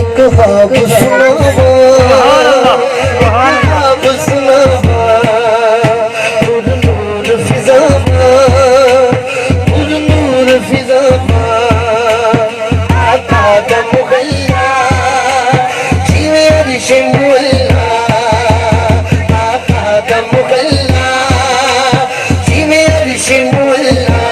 ایک خواب سناوا خواب سناوا پر نور فضا پر نور فضا آقا دا مغلا جیوے عرش مولا آقا دا مغلا جیوے عرش مولا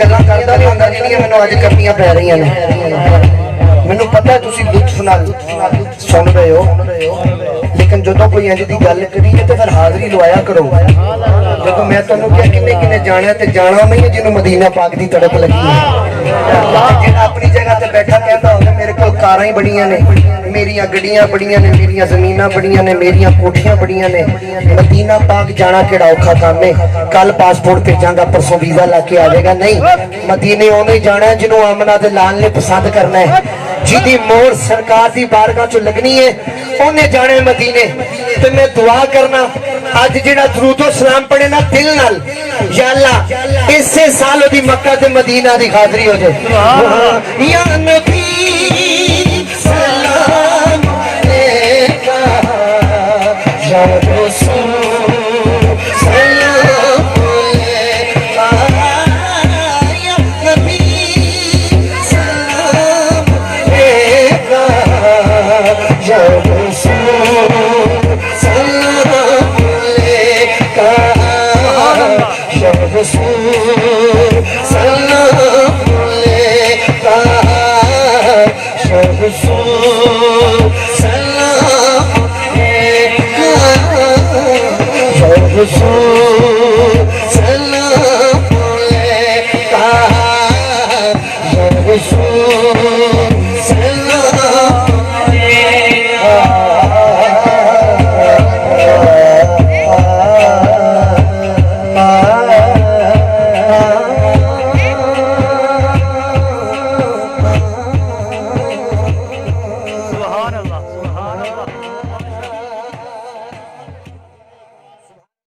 گلاں کردا نہیں ہوندا جنہاں مینوں اج کرنیاں پی رہی ہیں مینوں پتہ ہے تسی لطف نال سن رہے ہو لیکن جدوں کوئی انج دی گل کریے تے پھر حاضری لوایا کرو جدوں میں تانوں کہیا کنے کنے جانا تے جانا نہیں جنوں مدینہ پاک دی تڑپ لگی ہے جڑا اپنی جگہ تے بیٹھا کہندا ہوندا میرے کول کاراں ہی بڑیاں نے میریاں گڈیاں بڑیاں نے میریاں زمیناں بڑیاں نے میریاں کوٹھیاں بڑیاں نے مدینہ پاک جانا کیڑا اوکھا کام ہے کل پاسپورٹ بھیجاں گا پرسوں ویزا لا کے آوے گا نہیں مدینے اونے جانا ہے جنوں آمنہ دے لال نے پسند کرنا ہے جدی مور سرکار دی بارگاہ چ لگنی ہے اونے جانے مدینے تے میں دعا کرنا اج جڑا درود و سلام پڑھے نا دل نال یا اللہ اسے سال دی مکہ تے مدینہ دی حاضری ہو جائے یا نبی سلام علیکہ یا رسول سلام علیکہ یا نبی سلام علیکہ یا رسول سلام علیکہ یا رسول سلام علیکہ یا رسول سلام علیکہ یا رسول سلام علیکہ یا رسول سلام سبحان اللہ سبحان اللہ